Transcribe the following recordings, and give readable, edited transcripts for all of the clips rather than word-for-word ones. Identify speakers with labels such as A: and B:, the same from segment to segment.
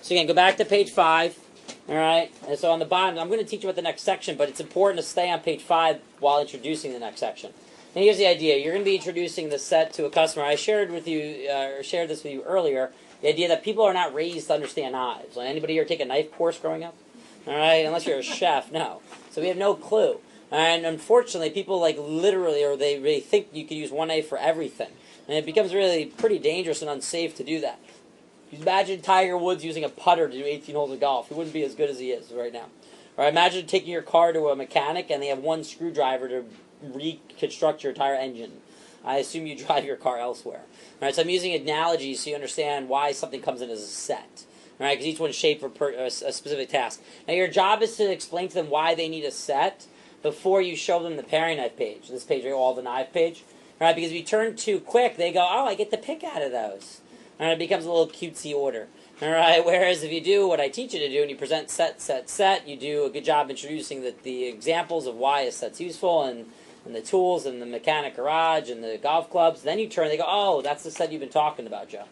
A: So again, go back to page 5. All right, and so on the bottom, I'm going to teach you about the next section, but it's important to stay on page 5 while introducing the next section. And here's the idea: you're going to be introducing the set to a customer. I shared this with you earlier. The idea that people are not raised to understand knives. Anybody here take a knife course growing up? All right, unless you're a chef, no. So we have no clue. And unfortunately, people literally, or they really think you can use one knife for everything, and it becomes really pretty dangerous and unsafe to do that. Imagine Tiger Woods using a putter to do 18 holes of golf. He wouldn't be as good as he is right now. Or imagine taking your car to a mechanic and they have one screwdriver to reconstruct your entire engine. I assume you drive your car elsewhere. All right, so I'm using analogies so you understand why something comes in as a set. All right, because each one's shaped for a specific task. Now your job is to explain to them why they need a set before you show them the paring knife page. This page, right, all the knife page. All right, because if you turn too quick, they go, oh, I get to pick out of those. And it becomes a little cutesy order. All right. Whereas if you do what I teach you to do and you present set, you do a good job introducing the examples of why a set's useful and the tools and the mechanic garage and the golf clubs. Then you turn, they go, oh, that's the set you've been talking about, Joe.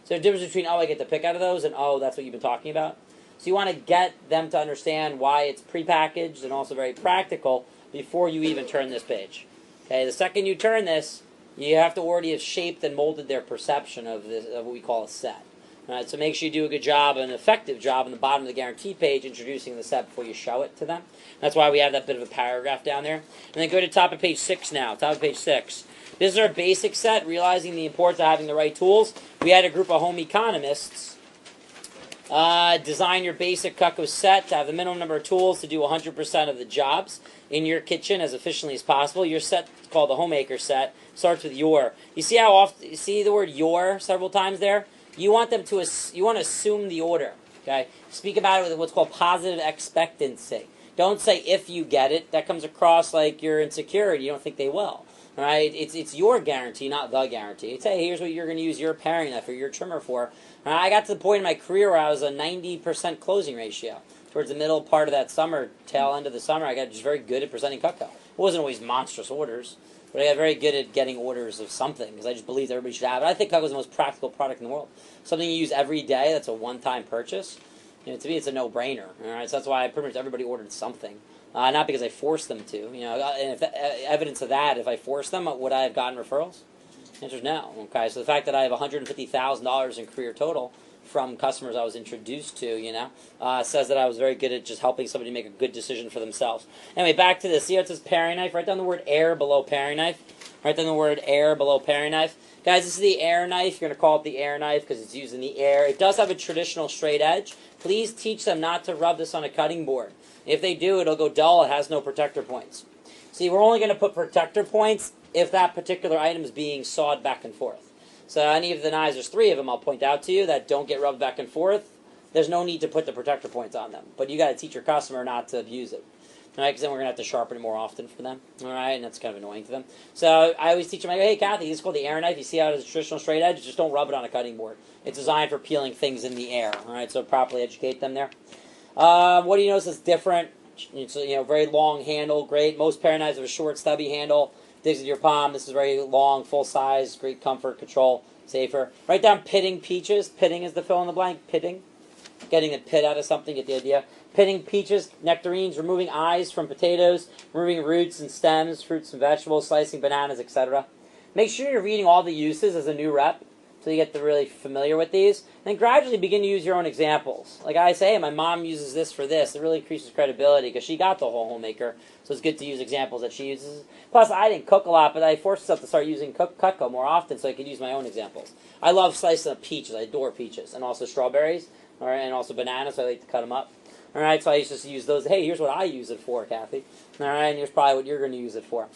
A: So the difference between, oh, I get to pick out of those and, oh, that's what you've been talking about. So you want to get them to understand why it's prepackaged and also very practical before you even turn this page. Okay. The second you turn this, you have to already have shaped and molded their perception of what we call a set. All right, so make sure you do a good job, an effective job on the bottom of the guarantee page introducing the set before you show it to them. That's why we have that bit of a paragraph down there. And then go to top of page 6 now, top of page 6. This is our basic set, realizing the importance of having the right tools. We had a group of home economists design your basic Cutco set to have the minimum number of tools to do 100% of the jobs in your kitchen as efficiently as possible. Your set, called the Homemaker set, starts with your. You see how often you see the word your several times there? You want them to you want to assume the order. Okay, speak about it with what's called positive expectancy. Don't say if you get it. That comes across like you're insecure and you don't think they will. All right, it's your guarantee, not the guarantee. It's, hey, here's what you're going to use your paring knife or your trimmer for. I got to the point in my career where I was a 90% closing ratio. Towards the middle part of that summer, tail end of the summer, I got just very good at presenting Cutco. It wasn't always monstrous orders, but I got very good at getting orders of something because I just believed everybody should have it. I think Cutco is the most practical product in the world. Something you use every day that's a one-time purchase. You know, to me, it's a no-brainer. All right, so that's why pretty much everybody ordered something. Not because I forced them to. You know, and if evidence of that, if I forced them, would I have gotten referrals? The answer is no. Okay, so the fact that I have $150,000 in career total from customers I was introduced to, you know, says that I was very good at just helping somebody make a good decision for themselves. Anyway, back to this. See how it says paring knife? Write down the word air below paring knife. Write down the word air below paring knife. Guys, this is the air knife. You're going to call it the air knife because it's used in the air. It does have a traditional straight edge. Please teach them not to rub this on a cutting board. If they do, it'll go dull. It has no protector points. See, we're only going to put protector points if that particular item is being sawed back and forth. So any of the knives, there's 3 of them I'll point out to you that don't get rubbed back and forth. There's no need to put the protector points on them. But you got to teach your customer not to abuse it. All right, because then we're going to have to sharpen it more often for them. All right, and that's kind of annoying to them. So I always teach them, I go, hey, Kathy, this is called the air knife. You see how it has a traditional straight edge? Just don't rub it on a cutting board. It's designed for peeling things in the air. All right, so properly educate them there. What do you notice is different? It's a very long handle, great. Most paring knives have a short, stubby handle. Digs into your palm. This is very long, full size, great comfort, control, safer. Write down pitting peaches. Pitting is the fill in the blank. Pitting. Getting the pit out of something, get the idea. Pitting peaches, nectarines, removing eyes from potatoes, removing roots and stems, fruits and vegetables, slicing bananas, etc. Make sure you're reading all the uses as a new rep so you get really familiar with these. And then gradually begin to use your own examples. Like I say, hey, my mom uses this for this. It really increases credibility because she got the whole homemaker. So it's good to use examples that she uses. Plus, I didn't cook a lot, but I forced myself to start using Cutco more often so I could use my own examples. I love slicing up peaches. I adore peaches. And also strawberries. All right, and also bananas. So I like to cut them up. All right, so I used to use those. Hey, here's what I use it for, Kathy. All right, and here's probably what you're going to use it for.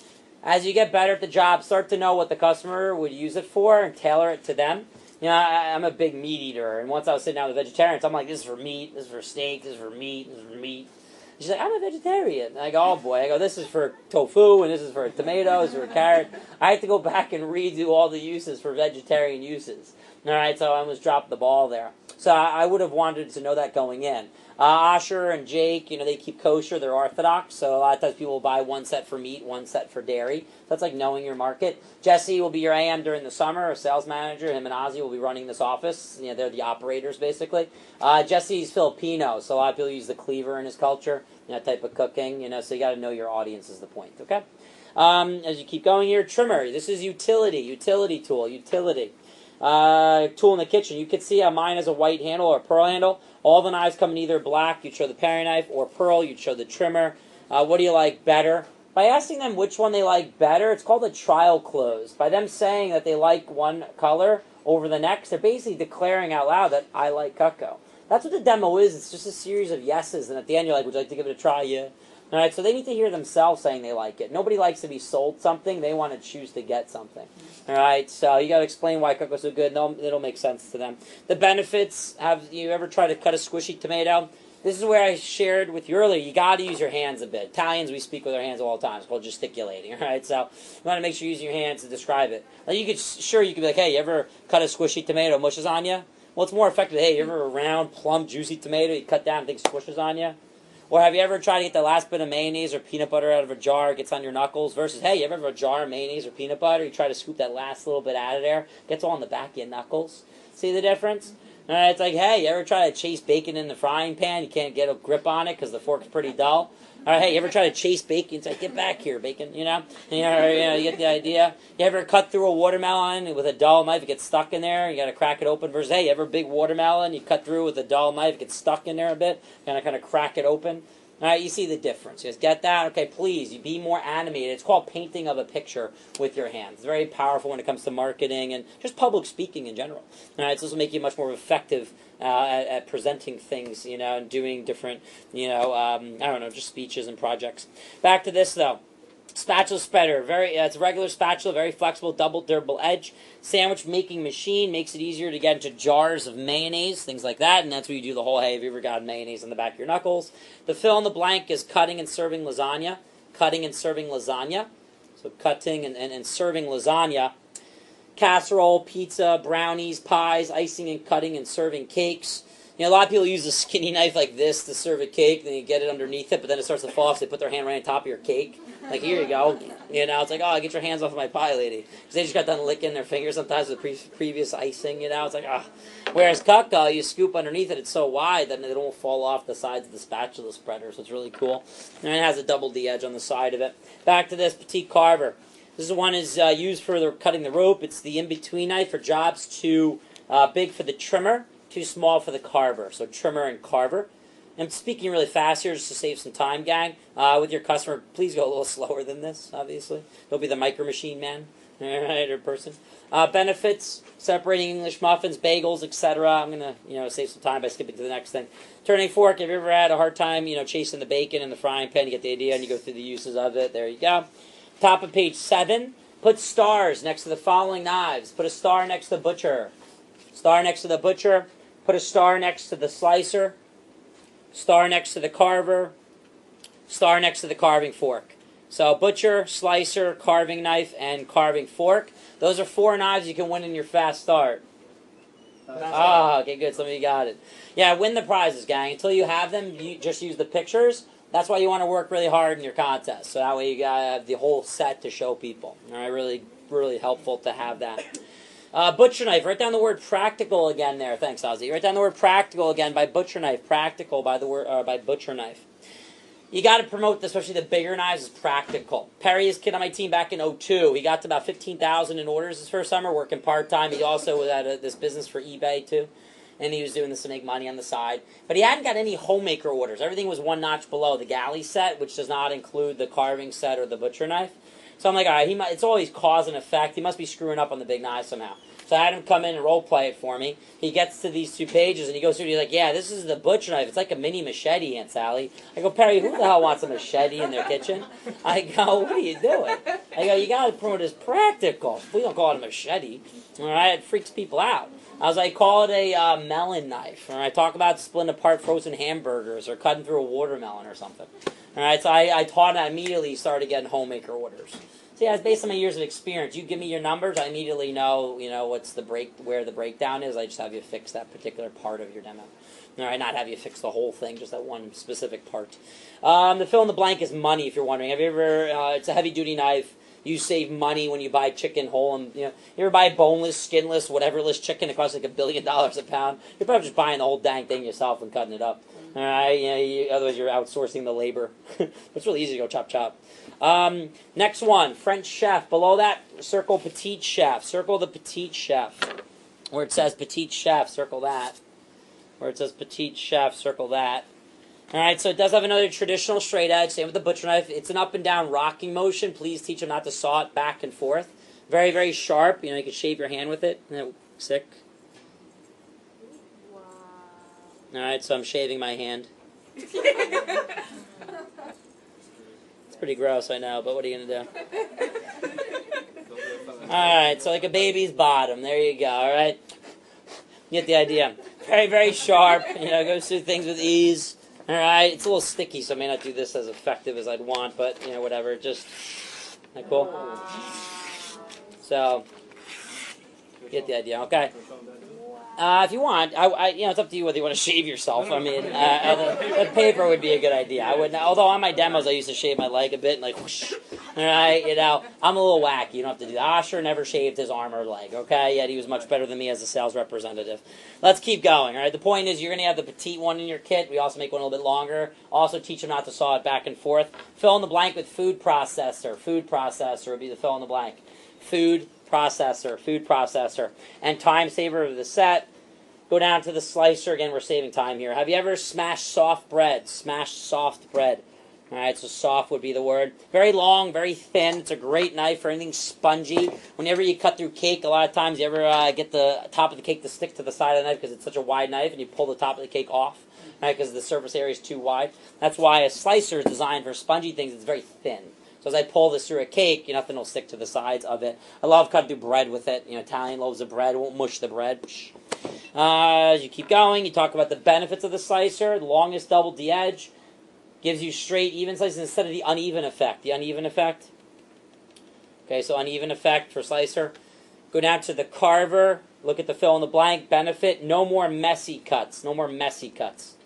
A: As you get better at the job, start to know what the customer would use it for and tailor it to them. You know, I'm a big meat eater, and once I was sitting down with vegetarians, I'm like, this is for meat, this is for steak, this is for meat, this is for meat. And she's like, I'm a vegetarian. And I go, oh boy. I go, this is for tofu, and this is for tomatoes, or carrot. I have to go back and redo all the uses for vegetarian uses. All right, so I almost dropped the ball there. So I would have wanted to know that going in. Asher and Jake, they keep kosher. They're Orthodox, so a lot of times people will buy one set for meat, one set for dairy. So that's like knowing your market. Jesse will be your AM during the summer, a sales manager. Him and Ozzy will be running this office. They're the operators, basically. Jesse's Filipino, so a lot of people use the cleaver in his culture, type of cooking, so you got to know your audience is the point, okay? As you keep going here, trimmer. This is utility tool, tool in the kitchen. You can see how mine has a white handle or a pearl handle. All the knives come in either black, you'd show the paring knife, or pearl, you'd show the trimmer. What do you like better? By asking them which one they like better, it's called a trial close. By them saying that they like one color over the next, they're basically declaring out loud that I like Cutco. That's what the demo is. It's just a series of yeses, and at the end you're like, would you like to give it a try? Yeah. All right, so they need to hear themselves saying they like it. Nobody likes to be sold something. They want to choose to get something. All right, so you got to explain why Cutco's so good, and it'll make sense to them. The benefits, have you ever tried to cut a squishy tomato? This is where I shared with you earlier. You got to use your hands a bit. Italians, we speak with our hands all the time. It's called gesticulating, all right? So you want to make sure you're using your hands to describe it. Like you could be like, hey, you ever cut a squishy tomato, mushes on you? Well, it's more effective. Hey, you ever a round, plump, juicy tomato, you cut down and things squishes on you? Or have you ever tried to get the last bit of mayonnaise or peanut butter out of a jar, it gets on your knuckles, versus, hey, you ever have a jar of mayonnaise or peanut butter, you try to scoop that last little bit out of there, gets all on the back of your knuckles? See the difference? It's like, hey, you ever try to chase bacon in the frying pan, you can't get a grip on it because the fork's pretty dull? All right, hey, you ever try to chase bacon? It's like, get back here, bacon, you get the idea. You ever cut through a watermelon with a dull knife, it gets stuck in there, you got to crack it open, versus, hey, you ever a big watermelon, you cut through with a dull knife, it gets stuck in there a bit, kind of crack it open. All right, you see the difference. You guys get that? Okay, please, you be more animated. It's called painting of a picture with your hands. It's very powerful when it comes to marketing and just public speaking in general. All right, so this will make you much more effective at presenting things, and doing different, just speeches and projects. Back to this, though. Spatula spreader, it's a regular spatula, very flexible, double durable edge. Sandwich making machine makes it easier to get into jars of mayonnaise, things like that, and that's where you do the whole, hey, have you ever got mayonnaise on the back of your knuckles? The fill in the blank is cutting and serving lasagna. So cutting and serving lasagna. Casserole, pizza, brownies, pies, icing and cutting and serving cakes. A lot of people use a skinny knife like this to serve a cake, then you get it underneath it, but then it starts to fall off, so they put their hand right on top of your cake. Like, here you go. It's like, oh, get your hands off of my pie, lady. Because they just got done licking their fingers sometimes with previous icing, It's like, ah. Whereas Cutco, you scoop underneath it, it's so wide that it won't fall off the sides of the spatula spreader, so it's really cool. And it has a double D edge on the side of it. Back to this Petite Carver. This one is used for cutting the rope. It's the in-between knife for jobs too big for the trimmer, too small for the carver. So trimmer and carver. I'm speaking really fast here just to save some time, gang. With your customer, please go a little slower than this, obviously. Don't be the micro machine man, right, or person. Benefits, separating English muffins, bagels, etc. I'm going to save some time by skipping to the next thing. Turning fork, have you ever had a hard time, chasing the bacon in the frying pan? You get the idea, and you go through the uses of it. There you go. Top of page 7, put stars next to the following knives. Put a star next to the butcher. Star next to the butcher. Put a star next to the slicer. Star next to the carver. Star next to the carving fork. So butcher, slicer, carving knife, and carving fork. Those are 4 knives you can win in your fast start. Okay, good. Somebody got it. Yeah, win the prizes, gang. Until you have them, you just use the pictures. That's why you want to work really hard in your contest. So that way you have the whole set to show people. All right, really, really helpful to have that. Butcher knife. Write down the word practical again there. Thanks, Ozzy. Write down the word practical again by butcher knife. Practical by the word by butcher knife. You got to promote, especially the bigger knives, is practical. Perry is a kid on my team back in 2002. He got to about 15,000 in orders his first summer, working part-time. He also had this business for eBay, too. And he was doing this to make money on the side. But he hadn't got any homemaker orders. Everything was one notch below the galley set, which does not include the carving set or the butcher knife. So I'm like, all right, it's always cause and effect. He must be screwing up on the big knife somehow. So I had him come in and role play it for me. He gets to these 2 pages and he goes through and he's like, yeah, this is the butcher knife. It's like a mini machete, Aunt Sally. I go, Perry, who the hell wants a machete in their kitchen? I go, what are you doing? I go, you got to promote it as practical. We don't call it a machete. All right, it freaks people out. I was like, call it a melon knife. All right, talk about splitting apart frozen hamburgers or cutting through a watermelon or something. All right, so I taught him immediately. He started getting homemaker orders. So yeah, it's based on my years of experience. You give me your numbers, I immediately know, what's where the breakdown is. I just have you fix that particular part of your demo. All right, not have you fix the whole thing, just that one specific part. The fill in the blank is money, if you're wondering. Have you ever? It's a heavy duty knife. You save money when you buy chicken whole, and you ever buy boneless, skinless, whateverless chicken. It costs like $1 billion a pound. You're probably just buying the whole dang thing yourself and cutting it up. All right, otherwise you're outsourcing the labor. It's really easy to go chop chop. Next one, French chef. Below that, circle petite chef. Circle the petite chef. Where it says petite chef, circle that. Where it says petite chef, circle that. All right, so it does have another traditional straight edge. Same with the butcher knife. It's an up and down rocking motion. Please teach them not to saw it back and forth. Very, very sharp. You can shave your hand with it. Sick.
B: Wow.
A: All right, so I'm shaving my hand. It's pretty gross, I know, but what are you going to do? All right, so like a baby's bottom. There you go, all right? You get the idea. Very, very sharp. Goes through things with ease. All right, it's a little sticky, so I may not do this as effective as I'd want, but, whatever. Just, isn't that cool? So, you get the idea, okay? If you want, it's up to you whether you want to shave yourself. I mean, the paper would be a good idea. I wouldn't. Although on my demos, I used to shave my leg a bit, and like, whoosh. All right, I'm a little wacky. You don't have to do that. Osher never shaved his arm or leg. Okay, yet he was much better than me as a sales representative. Let's keep going. All right, the point is you're going to have the petite one in your kit. We also make one a little bit longer. Also teach them not to saw it back and forth. Fill in the blank with food processor. Food processor would be the fill in the blank. Food processor, and time saver of the set. Go down to the slicer. Again, we're saving time here. Have you ever smashed soft bread? Smashed soft bread. All right, so soft would be the word. Very long, very thin. It's a great knife for anything spongy. Whenever you cut through cake, a lot of times you ever get the top of the cake to stick to the side of the knife because it's such a wide knife, and you pull the top of the cake off, right, because the surface area is too wide. That's why a slicer is designed for spongy things. It's very thin. So as I pull this through a cake, nothing will stick to the sides of it. I love cutting through bread with it. Italian loaves of bread. It won't mush the bread. As you keep going, you talk about the benefits of the slicer. The longest double D edge gives you straight, even slices instead of the uneven effect. The uneven effect. Okay, so uneven effect for slicer. Go down to the carver. Look at the fill in the blank. Benefit, no more messy cuts. No more messy cuts.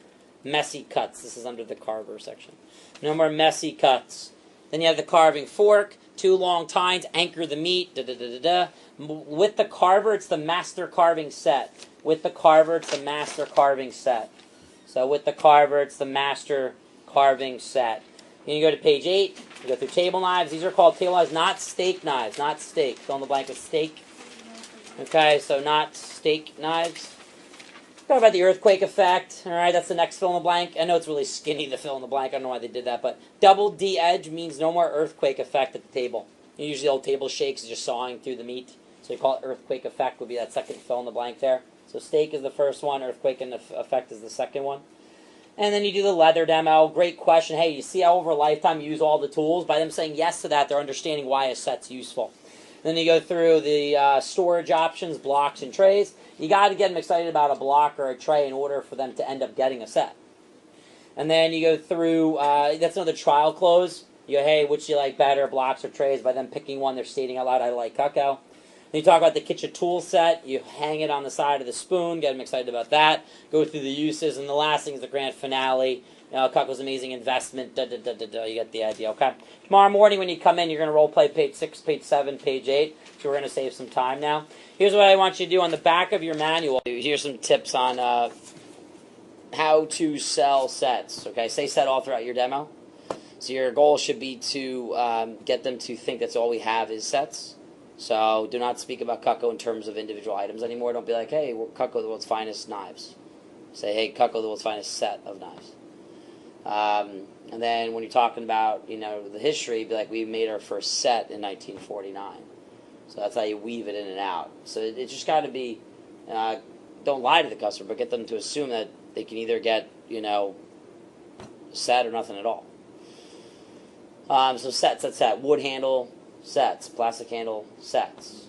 A: Messy cuts. This is under the carver section. No more messy cuts. Then you have the carving fork, 2 long tines, anchor the meat, With the carver, it's the master carving set. With the carver, it's the master carving set. So with the carver, it's the master carving set. Then you go to page 8, you go through table knives. These are called table knives, not steak knives, not steak. Fill in the blank with steak. Okay, so not steak knives. Talk about the earthquake effect. All right, that's the next fill in the blank. I know it's really skinny, the fill in the blank. I don't know why they did that, but double D edge means no more earthquake effect at the table. Usually the old table shakes is just sawing through the meat. So you call it earthquake effect would be that second fill in the blank there. So steak is the first one, earthquake and effect is the second one. And then you do the leather demo. Great question. Hey, you see how over a lifetime you use all the tools? By them saying yes to that, they're understanding why a set's useful. Then you go through the storage options, blocks, and trays. You got to get them excited about a block or a tray in order for them to end up getting a set. And then you go through, that's another trial close. You go, hey, which do you like better, blocks or trays? By them picking one, they're stating out loud, I like Cutco. Then you talk about the kitchen tool set. You hang it on the side of the spoon, get them excited about that. Go through the uses, and the last thing is the grand finale. Cutco's amazing investment, You get the idea, okay? Tomorrow morning when you come in, you're going to role play page 6, page 7, page 8. So we're going to save some time now. Here's what I want you to do on the back of your manual. Here's some tips on how to sell sets, okay? Say set all throughout your demo. So your goal should be to get them to think that's all we have is sets. So do not speak about Cutco in terms of individual items anymore. Don't be like, hey, Cutco, the world's finest knives. Say, hey, Cutco, the world's finest set of knives. And then when you're talking about, the history, be like, we made our first set in 1949. So that's how you weave it in and out. So it's just got to be, don't lie to the customer, but get them to assume that they can either get, set or nothing at all. So set. Wood handle, sets. Plastic handle, sets.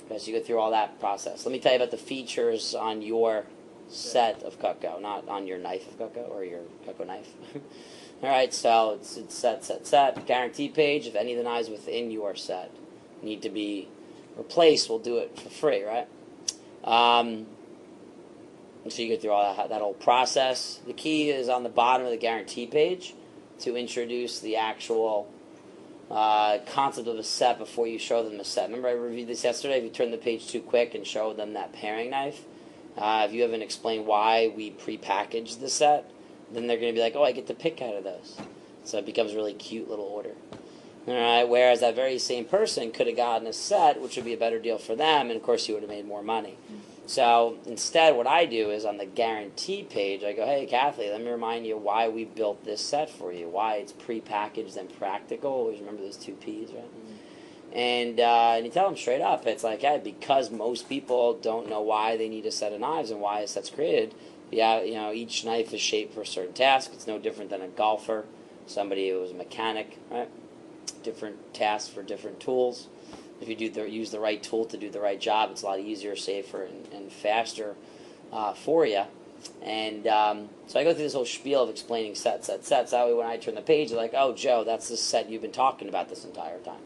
A: Okay, so you go through all that process. Let me tell you about the features on your set of Cutco, not on your knife of Cutco or your Cutco knife. All right, so it's set. Guarantee page. If any of the knives within your set need to be replaced, we'll do it for free, right? So you go through all that whole process. The key is on the bottom of the guarantee page to introduce the actual concept of a set before you show them a set. Remember I reviewed this yesterday? If you turn the page too quick and show them that paring knife, if you haven't explained why we pre-packaged the set, then they're going to be like, oh, I get to pick out of those. So it becomes a really cute little order. All right. Whereas that very same person could have gotten a set, which would be a better deal for them, and of course you would have made more money. So instead, what I do is on the guarantee page, I go, hey, Kathy, let me remind you why we built this set for you, why it's pre-packaged and practical. Always remember those two P's, right? And you tell them straight up, it's like, hey, because most people don't know why they need a set of knives and why a set's created. Yeah, each knife is shaped for a certain task. It's no different than a golfer, somebody who was a mechanic, right? Different tasks for different tools. If you use the right tool to do the right job, it's a lot easier, safer, and faster for you. And so I go through this whole spiel of explaining sets. That way when I turn the page, they're like, oh, Joe, that's the set you've been talking about this entire time.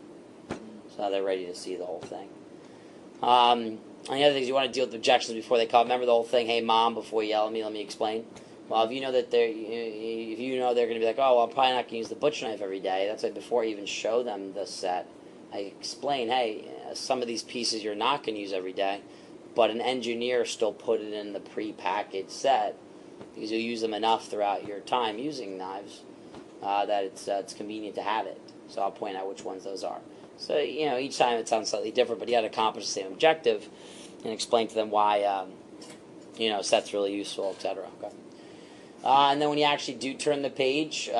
A: So now they're ready to see the whole thing. Any other things you want to deal with objections before they call? Remember the whole thing, hey, Mom, before you yell at me, let me explain. Well, if you know that they're going to be like, oh, well, I'm probably not going to use the butcher knife every day. That's why before I even show them the set, I explain, hey, some of these pieces you're not going to use every day, but an engineer still put it in the pre-packaged set because you'll use them enough throughout your time using knives that it's convenient to have it. So I'll point out which ones those are. So, each time it sounds slightly different, but you got to accomplish the same objective and explain to them why, set's really useful, etc. Okay. And then when you actually do turn the page,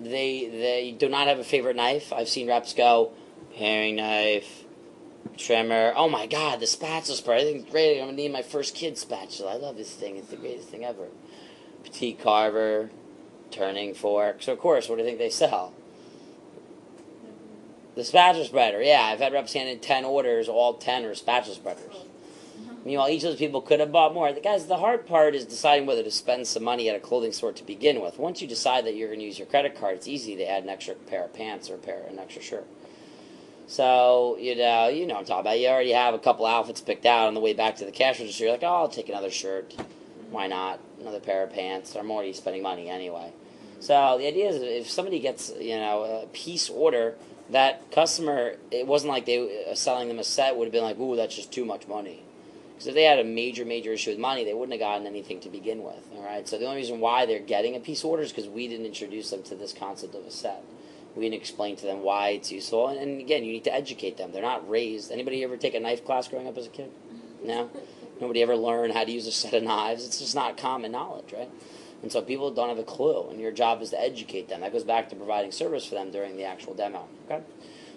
A: they do not have a favorite knife. I've seen reps go, paring knife, trimmer. Oh my God, the spatula spread. I think it's great. I'm going to need my first kid's spatula. I love this thing. It's the greatest thing ever. Petite carver, turning fork. So, of course, what do you think they sell? The spatula spreader. Yeah, I've had reps hand in 10 orders. All 10 are spatula spreaders. Meanwhile, each of those people could have bought more. The hard part is deciding whether to spend some money at a clothing store to begin with. Once you decide that you're going to use your credit card, it's easy to add an extra pair of pants or an extra shirt. So, you know what I'm talking about. You already have a couple outfits picked out on the way back to the cash register. You're like, oh, I'll take another shirt. Why not? Another pair of pants. I'm already spending money anyway. So the idea is if somebody gets, a piece order, that customer, it wasn't like they selling them a set would have been like, ooh, that's just too much money. Because if they had a major issue with money, they wouldn't have gotten anything to begin with. All right. So the only reason why they're getting a piece order is because we didn't introduce them to this concept of a set. We didn't explain to them why it's useful. And again, you need to educate them. They're not raised. Anybody ever take a knife class growing up as a kid? No? Nobody ever learned how to use a set of knives. It's just not common knowledge, right? And so people don't have a clue, and your job is to educate them. That goes back to providing service for them during the actual demo. Okay.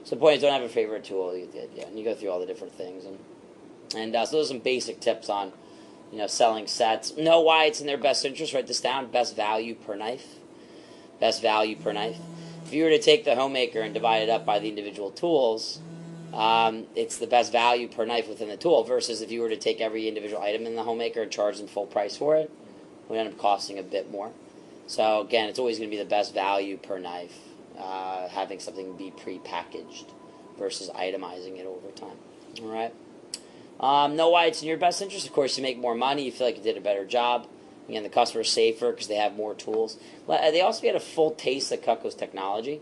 A: So the point is, don't have a favorite tool. And you go through all the different things, and so those are some basic tips on, selling sets. Know why it's in their best interest. Write this down. Best value per knife. Best value per knife. If you were to take the homemaker and divide it up by the individual tools, it's the best value per knife within the tool. Versus if you were to take every individual item in the homemaker and charge them full price for it, it would end up costing a bit more. So again, it's always going to be the best value per knife, having something be pre-packaged versus itemizing it over time. All right. Know why it's in your best interest. Of course, you make more money. You feel like you did a better job. Again, the customer's safer because they have more tools. They also get a full taste of Cutco's technology.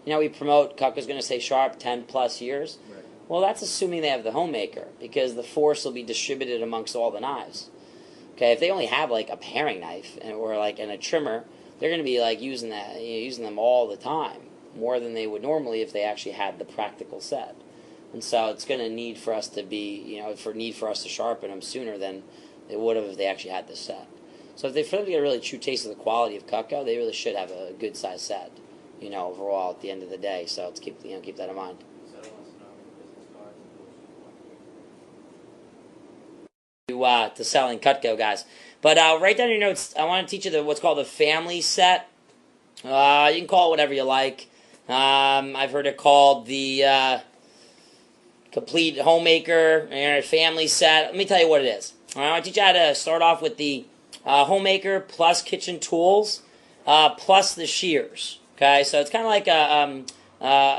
A: We promote Cutco's going to stay sharp 10 plus years. Right. Well, that's assuming they have the homemaker because the force will be distributed amongst all the knives. Okay, if they only have like a paring knife or and a trimmer, they're going to be like using them all the time, more than they would normally if they actually had the practical set. And so it's going to need for us to sharpen them sooner than they would have if they actually had this set. So if for them to get a really true taste of the quality of Cutco, they really should have a good size set, overall at the end of the day. So let's keep that in mind. To selling Cutco, guys. But write down your notes. I want to teach you what's called the family set. You can call it whatever you like. I've heard it called the complete homemaker family set. Let me tell you what it is. All right, I want to teach you how to start off with the homemaker plus kitchen tools plus the shears. Okay, so it's kind of like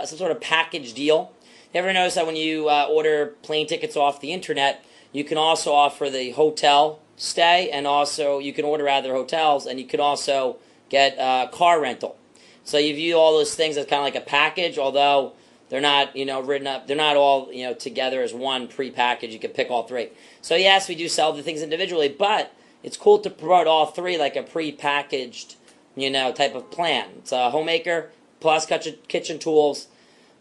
A: some sort of package deal. You ever notice that when you order plane tickets off the internet, you can also offer the hotel stay, and also you can order out of their hotels, and you can also get car rental. So you view all those things as kind of like a package, although they're not, written up. They're not all, together as one pre-package. You can pick all three. So yes, we do sell the things individually, but it's cool to promote all three like a pre-packaged, type of plan. It's a homemaker plus kitchen tools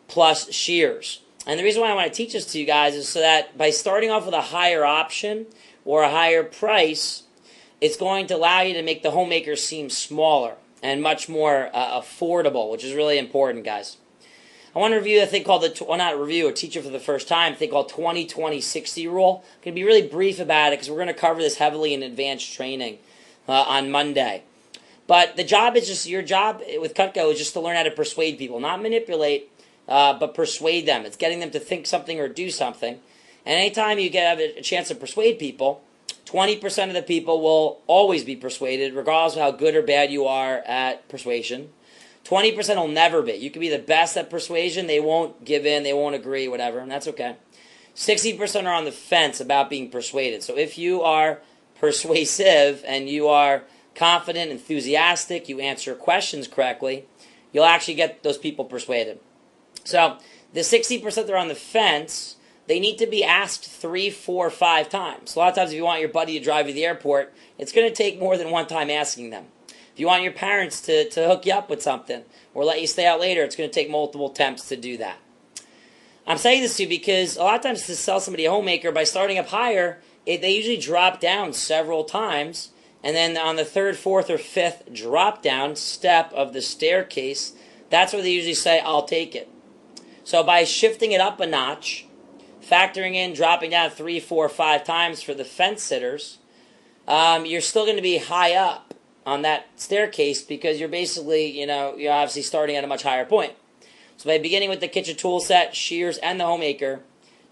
A: plus shears. And the reason why I want to teach this to you guys is so that by starting off with a higher option or a higher price, it's going to allow you to make the homemaker seem smaller and much more affordable, which is really important, guys. I want to review a thing called teach it for the first time, a thing called 20-20-60 rule. I'm going to be really brief about it because we're going to cover this heavily in advanced training on Monday. But your job with Cutco is just to learn how to persuade people, not manipulate, but persuade them. It's getting them to think something or do something. And anytime you have a chance to persuade people, 20% of the people will always be persuaded, regardless of how good or bad you are at persuasion. 20% will never be. You can be the best at persuasion. They won't give in. They won't agree, whatever, and that's okay. 60% are on the fence about being persuaded. So if you are persuasive and you are confident, enthusiastic, you answer questions correctly, you'll actually get those people persuaded. So the 60% that are on the fence, they need to be asked 3, 4, 5 times. A lot of times if you want your buddy to drive you to the airport, it's going to take more than one time asking them. If you want your parents to hook you up with something or let you stay out later, it's going to take multiple attempts to do that. I'm saying this to you because a lot of times to sell somebody a homemaker, by starting up higher, they usually drop down several times. And then on the 3rd, 4th, or 5th drop down step of the staircase, that's where they usually say, I'll take it. So by shifting it up a notch, factoring in dropping down 3, 4, 5 times for the fence sitters, you're still going to be high up on that staircase because you're basically, you're obviously starting at a much higher point. So by beginning with the kitchen tool set, shears, and the homemaker,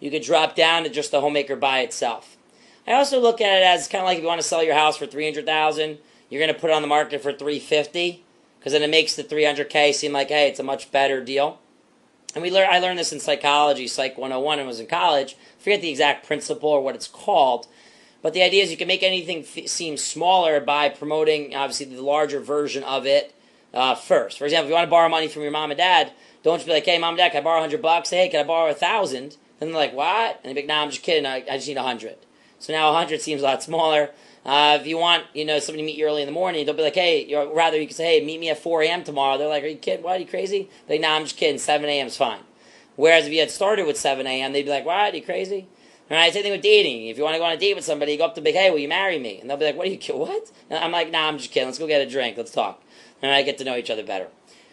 A: you could drop down to just the homemaker by itself. I also look at it as kind of like if you want to sell your house for $300,000, you're going to put it on the market for $350,000 because then it makes the $300K seem like, hey, it's a much better deal. And I learned this in psychology, Psych 101, and was in college. I forget the exact principle or what it's called. But the idea is you can make anything seem smaller by promoting, obviously, the larger version of it first. For example, if you want to borrow money from your mom and dad, don't just be like, hey, mom and dad, can I borrow $100? Hey, can I borrow $1,000? And they're like, what? And they're like, nah, I'm just kidding. I just need 100. So now 100 seems a lot smaller. If you want, somebody to meet you early in the morning, don't be like, hey, rather you can say, hey, meet me at 4 a.m. tomorrow. They're like, are you kidding? What? Are you crazy? They're like, nah, I'm just kidding. 7 a.m. is fine. Whereas if you had started with 7 a.m., they'd be like, what? Are you crazy? All right, same thing with dating. If you want to go on a date with somebody, you go up to the big, hey, will you marry me? And they'll be like, what are you, what? And I'm like, nah, I'm just kidding. Let's go get a drink. Let's talk. And I get to know each other better.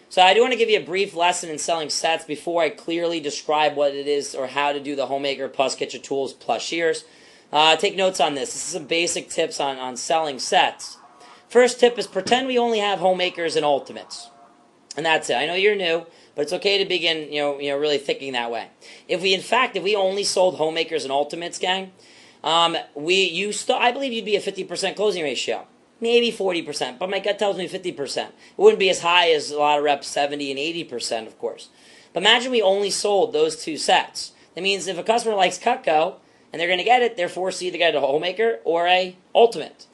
A: So I do want to give you a brief lesson in selling sets before I clearly describe what it is or how to do the homemaker plus kitchen tools plus shears. Take notes on this. This is some basic tips on selling sets. First tip is pretend we only have homemakers and ultimates. And that's it. I know you're new, but it's okay to begin, really thinking that way. If we only sold homemakers and ultimates, gang, I believe you'd be a 50% closing ratio. Maybe 40%, but my gut tells me 50%. It wouldn't be as high as a lot of reps, 70 and 80%, of course. But imagine we only sold those 2 sets. That means if a customer likes Cutco, and they're going to get it, they're forced to either get a homemaker or a ultimate.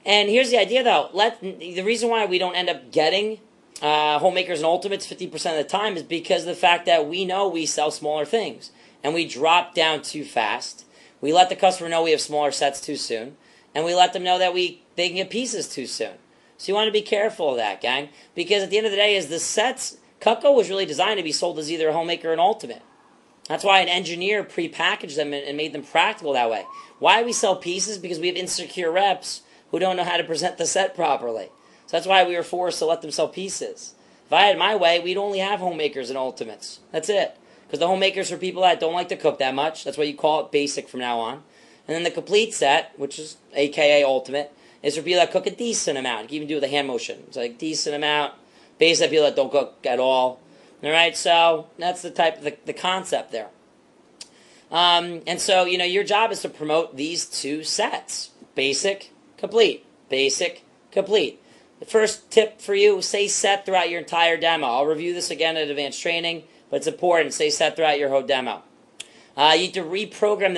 A: And here's the idea, though. The reason why we don't end up getting homemakers and ultimates 50% of the time is because of the fact that we know we sell smaller things. And we drop down too fast. We let the customer know we have smaller sets too soon. And we let them know that they can get pieces too soon. So you want to be careful of that, gang. Because at the end of the day, the sets, Cutco was really designed to be sold as either a homemaker or an ultimate. That's why an engineer pre-packaged them and made them practical that way. Why we sell pieces? Because we have insecure reps who don't know how to present the set properly. So that's why we were forced to let them sell pieces. If I had my way, we'd only have homemakers and ultimates. That's it. Because the homemakers are people that don't like to cook that much. That's why you call it basic from now on. And then the complete set, which is AKA ultimate, is for people that cook a decent amount. You can even do it with a hand motion. It's like decent amount. Basic people that don't cook at all. All right, so that's the concept there. And so, your job is to promote these two sets. Basic, complete. Basic, complete. The first tip for you, say set throughout your entire demo. I'll review this again at advanced training, but it's important. Say set throughout your whole demo. You need to program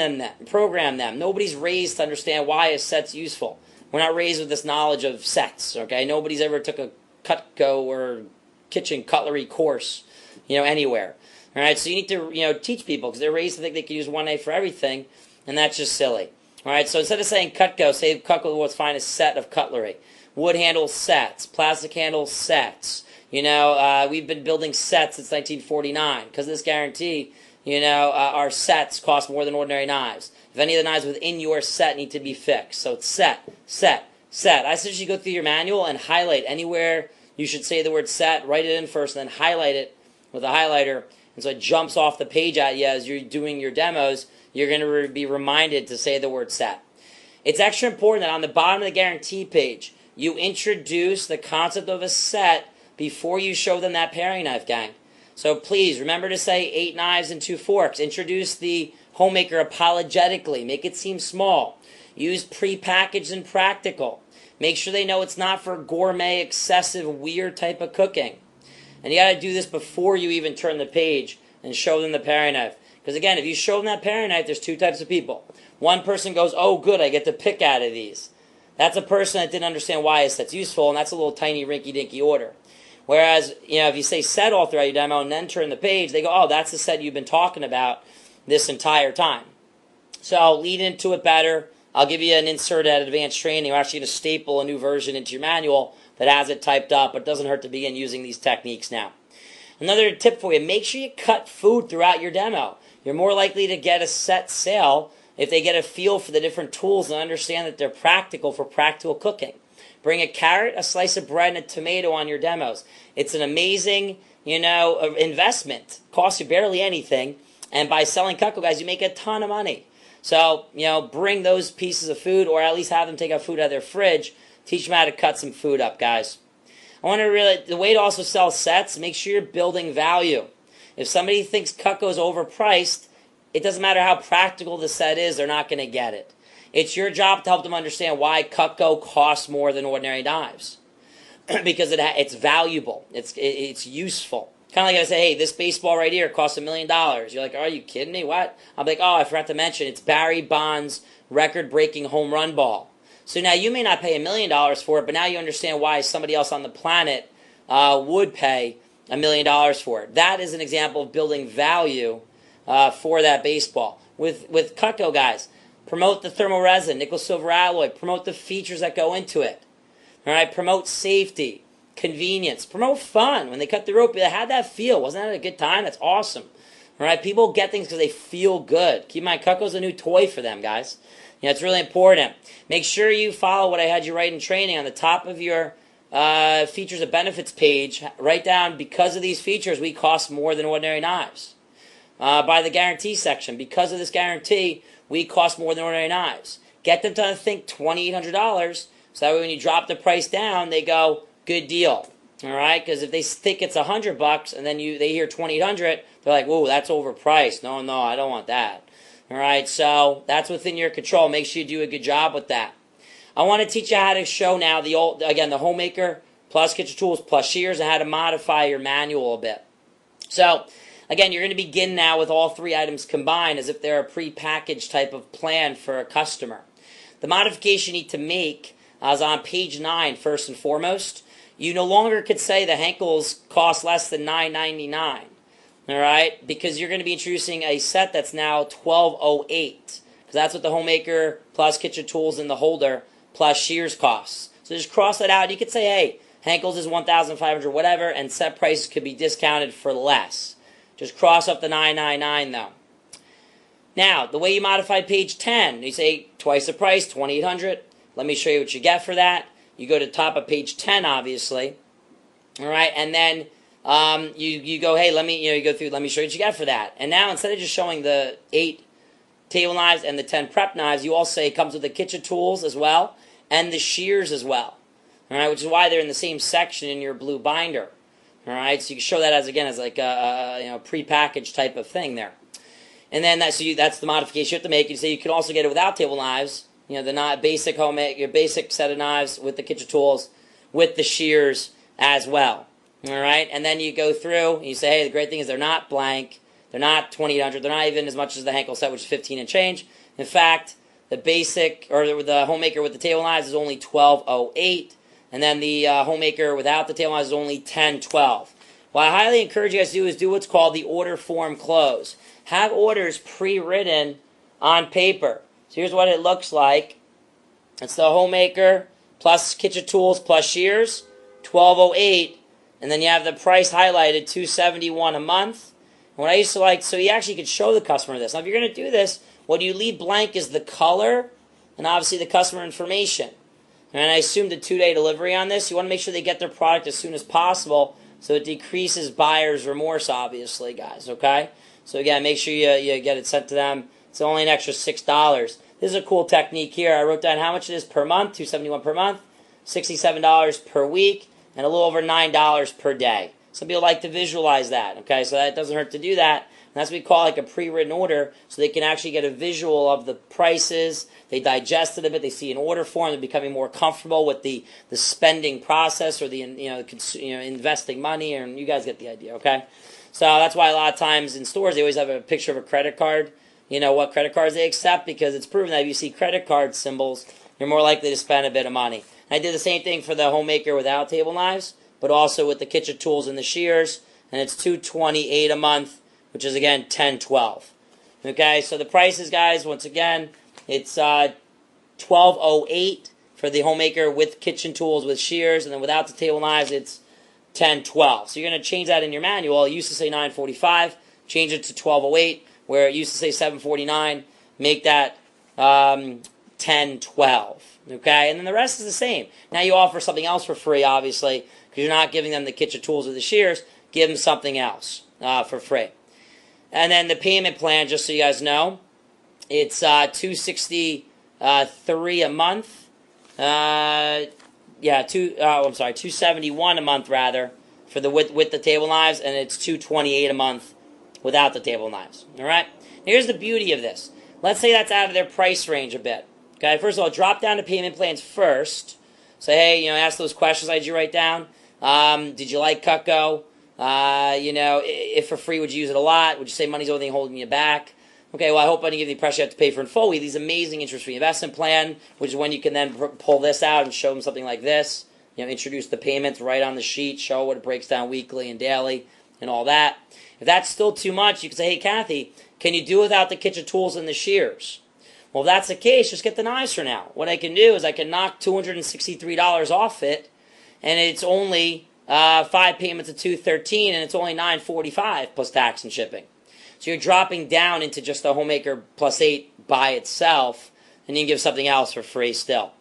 A: them. Nobody's raised to understand why a set's useful. We're not raised with this knowledge of sets, okay? Nobody's ever took a Cutco or kitchen cutlery course, anywhere. All right, so you need to, teach people because they're raised to think they can use 1A for everything, and that's just silly. All right, so instead of saying Cutco, say Cutco, the world's finest set of cutlery. Wood handle sets, plastic handle sets. We've been building sets since 1949 because of this guarantee. Our sets cost more than ordinary knives. If any of the knives within your set need to be fixed. So it's set. I suggest you go through your manual and highlight anywhere you should say the word set, write it in first, and then highlight it with a highlighter. And so it jumps off the page at you as you're doing your demos. You're going to be reminded to say the word set. It's extra important that on the bottom of the guarantee page, you introduce the concept of a set before you show them that paring knife, gang. So please, remember to say 8 knives and 2 forks. Introduce the homemaker apologetically. Make it seem small. Use prepackaged and practical. Make sure they know it's not for gourmet, excessive, weird type of cooking. And you got to do this before you even turn the page and show them the paring knife. Because again, if you show them that paring knife, there's 2 types of people. One person goes, oh good, I get to pick out of these. That's a person that didn't understand why a set's useful, and that's a little tiny rinky-dinky order. Whereas, if you say set all throughout your demo and then turn the page, they go, oh, that's the set you've been talking about this entire time. So I'll lead into it better. I'll give you an insert at advanced training. We're actually going to staple a new version into your manual that has it typed up, but it doesn't hurt to begin using these techniques now. Another tip for you, make sure you cut food throughout your demo. You're more likely to get a set sale if they get a feel for the different tools and understand that they're practical for practical cooking. Bring a carrot, a slice of bread, and a tomato on your demos. It's an amazing, investment. Costs you barely anything. And by selling Cutco, guys, you make a ton of money. So, bring those pieces of food, or at least have them take out food out of their fridge. Teach them how to cut some food up, guys. The way to also sell sets, make sure you're building value. If somebody thinks Cutco is overpriced, it doesn't matter how practical the set is, they're not going to get it. It's your job to help them understand why Cutco costs more than ordinary knives. Because it's valuable. It's useful. Kind of like I say, hey, this baseball right here costs $1 million. You're like, are you kidding me? What? I'm like, oh, I forgot to mention, it's Barry Bonds' record-breaking home run ball. So now you may not pay $1 million for it, but now you understand why somebody else on the planet would pay $1 million for it. That is an example of building value for that baseball. With Cutco, guys, promote the thermal resin, nickel silver alloy. Promote the features that go into it. All right, promote safety, convenience, promote fun. When they cut the rope, they had that feel. Wasn't that a good time? That's awesome. All right, people get things because they feel good. Keep in mind, Cutco's a new toy for them, guys. It's really important. Make sure you follow what I had you write in training on the top of your features and benefits page. Write down, because of these features, we cost more than ordinary knives. By the guarantee section, because of this guarantee, we cost more than ordinary knives. Get them to think $2,800, so that way when you drop the price down, they go, good deal. All right, because if they think it's $100 and then they hear $2,800, they're like, whoa, that's overpriced. No, I don't want that. All right, so that's within your control. Make sure you do a good job with that. I want to teach you how to show now the homemaker plus kitchen tools plus shears and how to modify your manual a bit. So again, you're going to begin now with all 3 items combined as if they're a pre-packaged type of plan for a customer. The modification you need to make is on page 9, first and foremost. You no longer could say the Henckels cost less than $9.99. All right, because you're going to be introducing a set that's now $12.08, because that's what the homemaker plus kitchen tools in the holder plus shears costs. So just cross that out. You could say, hey, Henckels is $1,500, whatever, and set prices could be discounted for less. Just cross up the $9.99 though. Now, the way you modify page 10, you say twice the price, $2,800. Let me show you what you get for that. You go to the top of page 10, obviously. All right, and then you go, hey, let me show you what you get for that. And now instead of just showing the 8 table knives and the 10 prep knives, you also say it comes with the kitchen tools as well and the shears as well. All right, which is why they're in the same section in your blue binder. All right, so you can show that as like a prepackaged type of thing there. And then that's the modification you have to make. You say you can also get it without table knives. The not basic your basic set of knives with the kitchen tools, with the shears as well. All right, and then you go through and you say, hey, the great thing is they're not blank, they're not 2800, they're not even as much as the Henkel set, which is 15 and change. In fact, the basic or the homemaker with the table knives is only 1208, and then the homemaker without the table knives is only 1012. What I highly encourage you guys to do is do what's called the order form close. Have orders pre-written on paper. So here's what it looks like. It's the homemaker plus kitchen tools plus shears, 1208, and then you have the price highlighted, $271 a month. And what I used to like, so you actually could show the customer this. Now, if you're going to do this, what you leave blank is the color and obviously the customer information. And I assumed a 2-day delivery on this. You want to make sure they get their product as soon as possible so it decreases buyer's remorse, obviously, guys, okay? So again, make sure you get it sent to them. It's only an extra $6. This is a cool technique here. I wrote down how much it is per month, $271 per month, $67 per week, and a little over $9 per day. Some people like to visualize that, okay? So that doesn't hurt to do that. And that's what we call like a pre-written order, so they can actually get a visual of the prices. They digest it a bit. They see an order form. They're becoming more comfortable with the spending process or the investing money. And you guys get the idea, okay? So that's why a lot of times in stores they always have a picture of a credit card. You know what credit cards they accept, because it's proven that if you see credit card symbols, you're more likely to spend a bit of money. And I did the same thing for the homemaker without table knives, but also with the kitchen tools and the shears, and it's $228 a month, which is again $1012. Okay, so the prices, guys, once again, it's $1208 for the homemaker with kitchen tools with shears, and then without the table knives, it's $1012. So you're going to change that in your manual. It used to say $945, change it to $1208, where it used to say $749. Make that $1012. Okay, and then the rest is the same. Now you offer something else for free, obviously, because you're not giving them the kitchen tools or the shears. Give them something else for free. And then the payment plan, just so you guys know, it's $263 a month. $271 a month rather for the with the table knives, and it's $228 a month without the table knives. All right. Here's the beauty of this. Let's say that's out of their price range a bit. Okay. First of all, drop down to payment plans first. Say, hey, ask those questions I did you write down. Did you like Cutco? If for free, would you use it a lot? Would you say money's the only thing holding you back? Okay, well, I hope I didn't give you the pressure you have to pay for in full. We have these amazing interest-free investment plan, which is when you can then pull this out and show them something like this. Introduce the payments right on the sheet, show what it breaks down weekly and daily and all that. If that's still too much, you can say, hey, Kathy, can you do without the kitchen tools and the shears? Well, if that's the case, just get the knives for now. What I can do is I can knock $263 off it, and it's only 5 payments of $213, and it's only $945 plus tax and shipping. So you're dropping down into just the homemaker plus 8 by itself, and you can give something else for free still.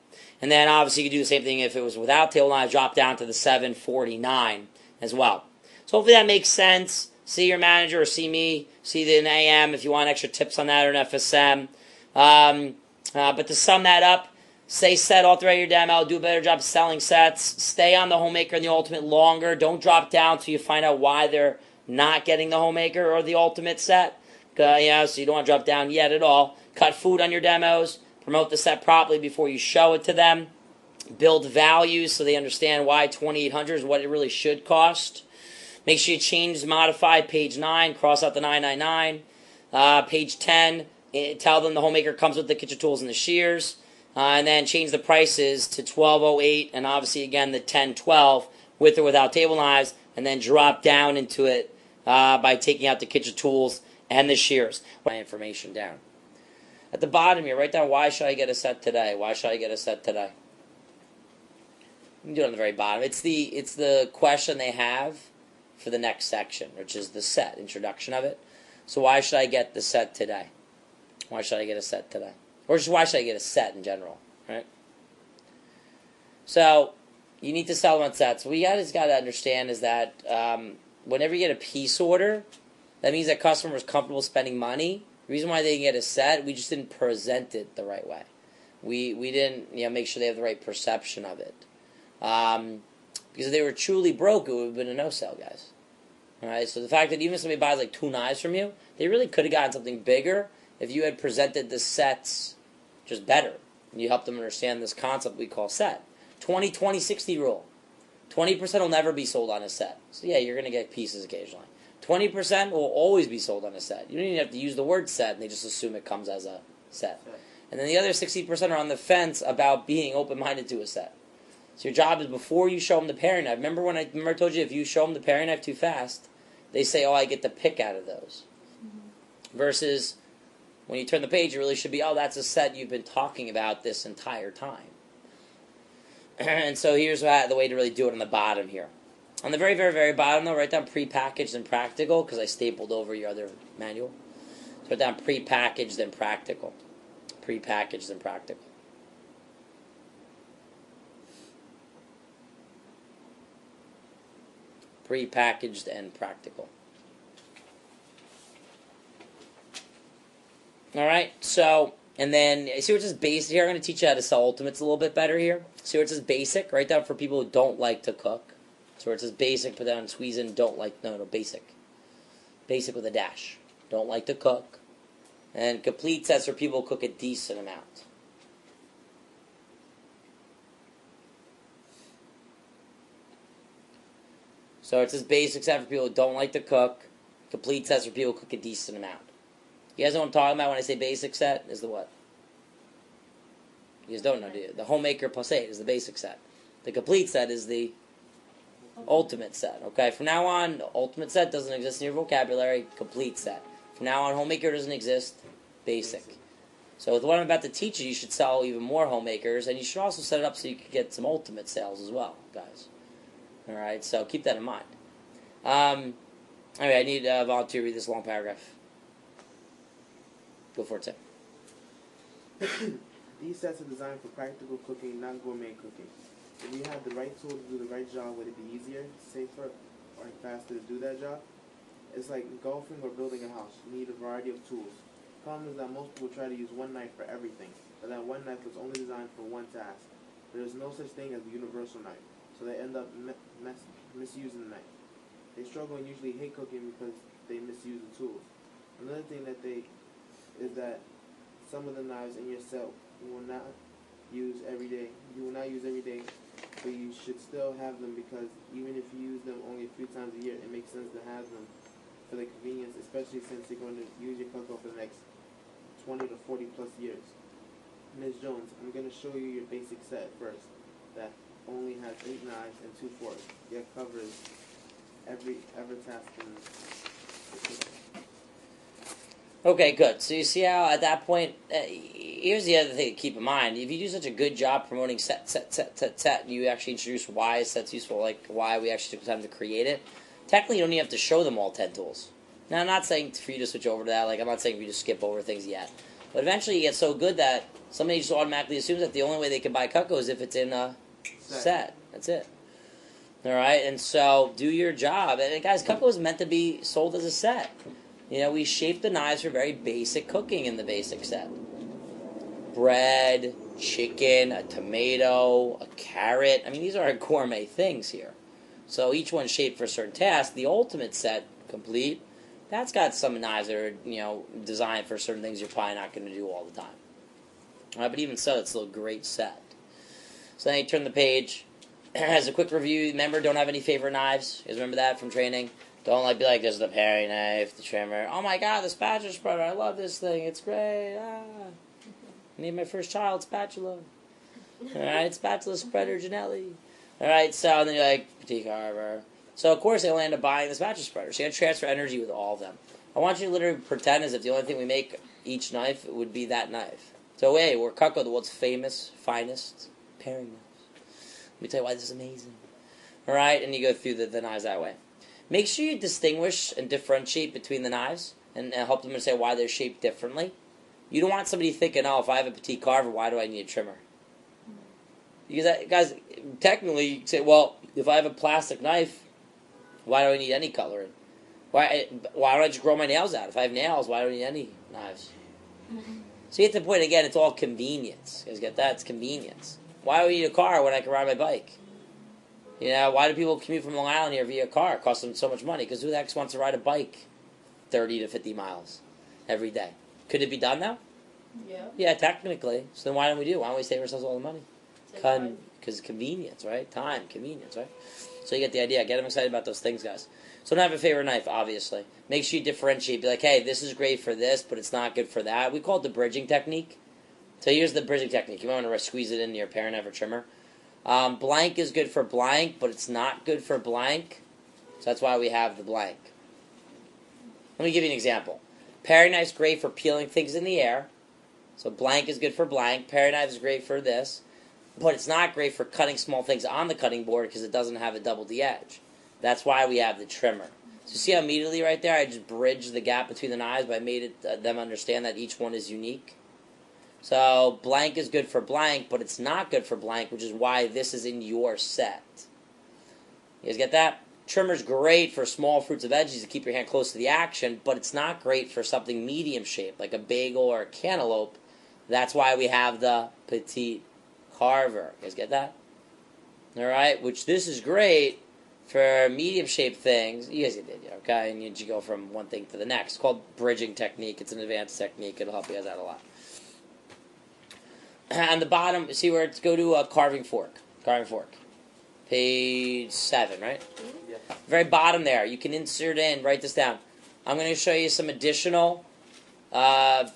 A: And then obviously you can do the same thing if it was without table knives, drop down to the $749 as well. So hopefully that makes sense. See your manager or see me, see the AM if you want extra tips on that or an FSM. But to sum that up, stay set all throughout your demo. Do a better job selling sets. Stay on the homemaker and the ultimate longer. Don't drop down till you find out why they're not getting the homemaker or the ultimate set. So you don't want to drop down yet at all. Cut food on your demos. Promote the set properly before you show it to them. Build values so they understand why $2,800 is what it really should cost. Make sure you change, modify page 9, cross out the $999. Page 10, tell them the homemaker comes with the kitchen tools and the shears. And then change the prices to $1,208 and obviously again the $1012 with or without table knives, and then drop down into it by taking out the kitchen tools and the shears. My information down. At the bottom here, write down, why should I get a set today? Why should I get a set today? You can do it on the very bottom. It's the question they have for the next section, which is the set, introduction of it. So why should I get the set today? Why should I get a set today? Or just why should I get a set in general, right? So you need to sell them on sets. What you guys got to understand is that whenever you get a piece order, that means that customer is comfortable spending money. The reason why they can get a set, we just didn't present it the right way. We didn't make sure they have the right perception of it. Because if they were truly broke, it would have been a no-sell, guys. All right, so the fact that even somebody buys like 2 knives from you, they really could have gotten something bigger if you had presented the sets just better. And you helped them understand this concept we call set. 20-20-60 rule. 20% will never be sold on a set. So yeah, you're going to get pieces occasionally. 20% will always be sold on a set. You don't even have to use the word set, and they just assume it comes as a set. And then the other 60% are on the fence about being open-minded to a set. So your job is before you show them the paring knife. Remember I told you if you show them the paring knife too fast, they say, oh, I get the pick out of those. Mm-hmm. Versus when you turn the page, it really should be, oh, that's a set you've been talking about this entire time. And so here's the way to really do it on the bottom here. On the very, very, very bottom, though, write down prepackaged and practical, because I stapled over your other manual. So write down prepackaged and practical. Prepackaged and practical. Prepackaged and practical. All right, so, and then, see what it says basic here? I'm going to teach you how to sell ultimates a little bit better here. See where it says basic? Write down for people who don't like to cook. So where it says basic, put down squeeze in don't like, no, basic. Basic with a dash. Don't like to cook. And complete sets for people who cook a decent amount. So it says basic set for people who don't like to cook. Complete sets for people who cook a decent amount. You guys know what I'm talking about when I say basic set? Is the what? You guys don't know, do you? The homemaker plus 8 is the basic set. The complete set is the ultimate set. Okay, from now on, the ultimate set doesn't exist in your vocabulary. Complete set. From now on, homemaker doesn't exist. Basic. So with what I'm about to teach you, you should sell even more homemakers, and you should also set it up so you can get some ultimate sales as well, guys. All right, so keep that in mind. Anyway, I need a volunteer to read this long paragraph. Go for it, Tim.
B: These sets are designed for practical cooking, not gourmet cooking. If you have the right tool to do the right job, would it be easier, safer, or faster to do that job? It's like golfing or building a house. You need a variety of tools. The problem is that most people try to use one knife for everything, but that one knife was only designed for one task. There is no such thing as a universal knife, so they end up misusing the knife. They struggle and usually hate cooking because they misuse the tools. Another thing is that some of the knives in your set you will not use every day. But you should still have them because even if you use them only a few times a year, it makes sense to have them for the convenience, especially since you're going to use your cooker for the next 20 to 40 plus years. Ms. Jones, I'm going to show you your basic set first that only has 8 knives and 2 forks, yet covers every task in the kitchen.
A: Okay, good. So you see how at that point, here's the other thing to keep in mind. If you do such a good job promoting set, and you actually introduce why set's useful, like why we actually took time to create it, technically you don't even have to show them all 10 tools. Now, I'm not saying for you to switch over to that. Like, I'm not saying for you to skip over things yet. But eventually you get so good that somebody just automatically assumes that the only way they can buy Cutco is if it's in a set. That's it. All right? And so do your job. And guys, Cutco is meant to be sold as a set. You know, we shape the knives for very basic cooking in the basic set. Bread, chicken, a tomato, a carrot. I mean, these are gourmet things here. So each one's shaped for a certain task. The ultimate set, complete, that's got some knives that are, designed for certain things you're probably not going to do all the time. All right, but even so, it's still a great set. So then you turn the page. As a quick review, remember, don't have any favorite knives. You guys remember that from training? Don't be like, there's the paring knife, the trimmer. Oh my god, the spatula spreader. I love this thing. It's great. I need my first child spatula. Alright, spatula spreader, Janelli. Alright, so then you're like, Petit Carver. So of course they only end up buying the spatula spreader. So you have to transfer energy with all of them. I want you to literally pretend as if the only thing we make each knife would be that knife. So hey, we're Cutco, the world's famous, finest paring knives. Let me tell you why this is amazing. Alright, and you go through the knives that way. Make sure you distinguish and differentiate between the knives and help them understand why they're shaped differently. You don't want somebody thinking, oh, if I have a Petit Carver, why do I need a trimmer? Because, guys, technically, you can say, well, if I have a plastic knife, why do I need any coloring? Why don't I just grow my nails out? If I have nails, why do I need any knives? So you get to the point, again, it's all convenience. You guys get that? It's convenience. Why do I need a car when I can ride my bike? You know, why do people commute from Long Island here via car? It costs them so much money. Because who the heck wants to ride a bike 30 to 50 miles every day? Could it be done now?
C: Yeah.
A: Yeah, technically. So then why don't we do it? Why don't we save ourselves all the money? Because convenience, right? Time, convenience, right? So you get the idea. Get them excited about those things, guys. So don't have a favorite knife, obviously. Make sure you differentiate. Be like, hey, this is great for this, but it's not good for that. We call it the bridging technique. So here's the bridging technique. You want to squeeze it into your paring knife or trimmer. Blank is good for blank, but it's not good for blank. So that's why we have the blank. Let me give you an example. Paring knife is great for peeling things in the air. So blank is good for blank. Paring knife is great for this. But it's not great for cutting small things on the cutting board because it doesn't have a double D edge. That's why we have the trimmer. So see how immediately right there I just bridged the gap between the knives, but I made it them understand that each one is unique. So blank is good for blank, but it's not good for blank, which is why this is in your set. You guys get that? Trimmer's great for small fruits and veggies to keep your hand close to the action, but it's not great for something medium shaped, like a bagel or a cantaloupe. That's why we have the petite carver. You guys get that? Alright, which this is great for medium shaped things. You guys did, okay? And you go from one thing to the next. It's called bridging technique. It's an advanced technique. It'll help you guys out a lot. On the bottom, see where it's go to a carving fork. Carving fork. Page 7, right?
B: Yeah.
A: Very bottom there. You can insert in, write this down. I'm going to show you some additional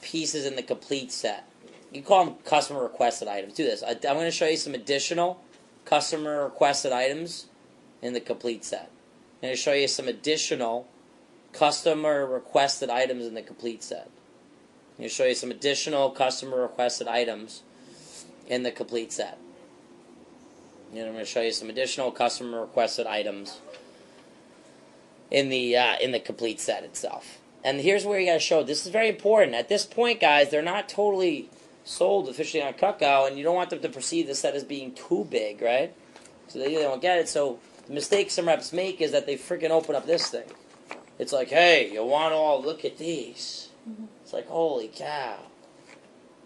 A: pieces in the complete set. You call them customer requested items. Do this. I'm going to show you some additional customer requested items in the complete set. I'm going to show you some additional customer requested items in the complete set. I'm going to show you some additional customer requested items in the complete set. And I'm going to show you some additional customer requested items in the complete set itself. And here's where you got to show. This is very important. At this point, guys, they're not totally sold officially on Cutco, and you don't want them to perceive the set as being too big, right? So they don't get it. So the mistake some reps make is that they freaking open up this thing. It's like, hey, you want all, look at these. Mm-hmm. It's like, holy cow.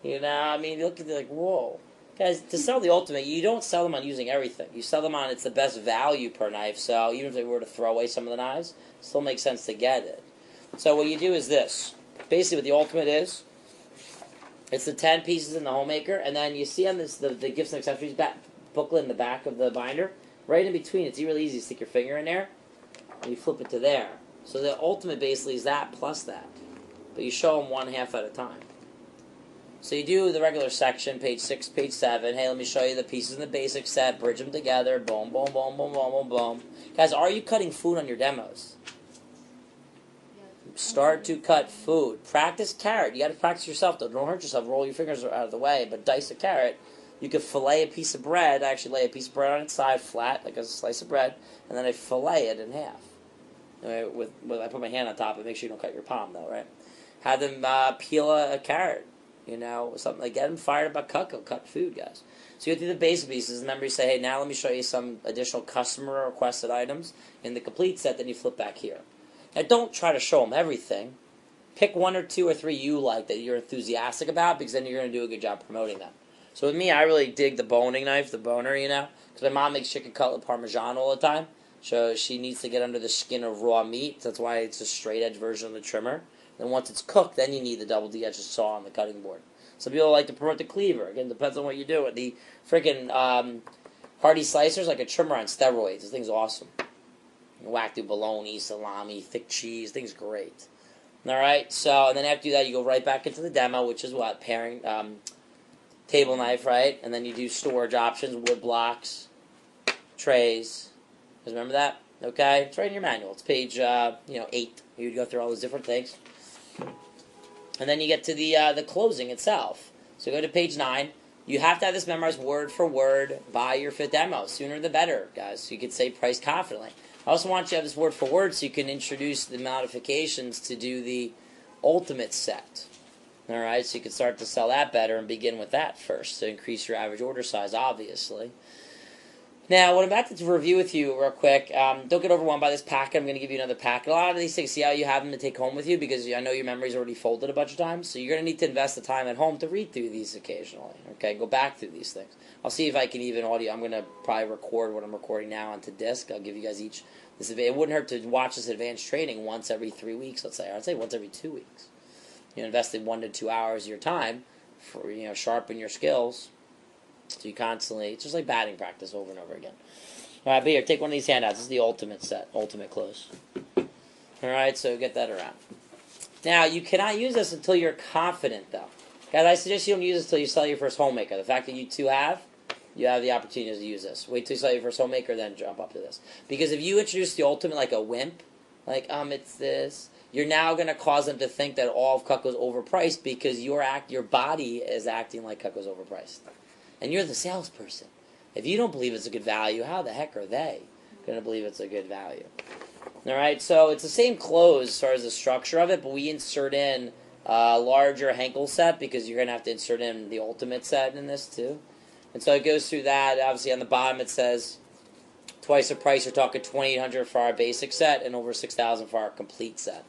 A: You know, I mean, look at it like, whoa. Guys, to sell the Ultimate, you don't sell them on using everything. You sell them on it's the best value per knife, so even if they were to throw away some of the knives, it still makes sense to get it. So what you do is this. Basically what the Ultimate is, it's the 10 pieces in the Homemaker, and then you see on this the gifts and accessories booklet in the back of the binder, right in between, it's really easy to stick your finger in there, and you flip it to there. So the Ultimate basically is that plus that. But you show them one half at a time. So you do the regular section, page 6, page 7. Hey, let me show you the pieces in the basic set. Bridge them together. Boom, boom, boom, boom, boom, boom, boom. Guys, are you cutting food on your demos? Start to cut food. Practice carrot. You got to practice yourself, though. Don't hurt yourself. Roll your fingers out of the way. But dice a carrot. You could fillet a piece of bread. I actually lay a piece of bread on its side flat, like a slice of bread, and then I fillet it in half. Right, I put my hand on top, and make sure you don't cut your palm, though, right? Have them peel a carrot. You know, something like get them fired about Cutco, cut food, guys. So you go through the basic pieces, and then you say, hey, now let me show you some additional customer requested items in the complete set, then you flip back here. Now, don't try to show them everything. Pick 1 or 2 or 3 you like that you're enthusiastic about, because then you're going to do a good job promoting them. So with me, I really dig the boning knife, the boner, you know, because my mom makes chicken cutlet parmesan all the time, so she needs to get under the skin of raw meat. That's why it's a straight edge version of the trimmer. Then once it's cooked, then you need the double D edge saw on the cutting board. Some people like to promote the cleaver. Again, depends on what you do. The freaking Hardy slicers, like a trimmer on steroids. This thing's awesome. You whack through bologna, salami, thick cheese. Thing's great. All right. So, and then after that, you go right back into the demo, which is what paring table knife, right? And then you do storage options, wood blocks, trays. You guys remember that? Okay, it's right in your manual. It's page 8. You would go through all those different things. And then you get to the closing itself. So go to page 9. You have to have this memorized word for word by your 5th demo. Sooner the better, guys. So you can say price confidently. I also want you to have this word for word so you can introduce the modifications to do the Ultimate set. Alright, so you can start to sell that better and begin with that first to increase your average order size, obviously. Now, what I'm about to review with you real quick, don't get overwhelmed by this packet. I'm going to give you another packet. A lot of these things, see how you have them to take home with you, because I know your memory's already folded a bunch of times, so you're going to need to invest the time at home to read through these occasionally, okay? Go back through these things. I'll see if I can even audio. I'm going to probably record what I'm recording now onto disc. I'll give you guys each this. It wouldn't hurt to watch this advanced training once every 3 weeks, let's say. I'd say once every 2 weeks. You invest in 1 to 2 hours of your time for, sharpen your skills. So you constantly, it's just like batting practice over and over again. All right, but here, take one of these handouts. This is the ultimate set, ultimate close. All right, so get that around. Now, you cannot use this until you're confident, though. Guys, I suggest you don't use this until you sell your first homemaker. The fact that you have the opportunity to use this. Wait till you sell your first homemaker, then jump up to this. Because if you introduce the ultimate like a wimp, like, it's this, you're now going to cause them to think that all of Cutco's overpriced because your body is acting like Cutco's overpriced. And you're the salesperson. If you don't believe it's a good value, how the heck are they going to believe it's a good value? All right, so it's the same close as far as the structure of it, but we insert in a larger Henkel set because you're going to have to insert in the ultimate set in this too. And so it goes through that. Obviously, on the bottom it says twice the price. You're talking $2,800 for our basic set and over $6,000 for our complete set.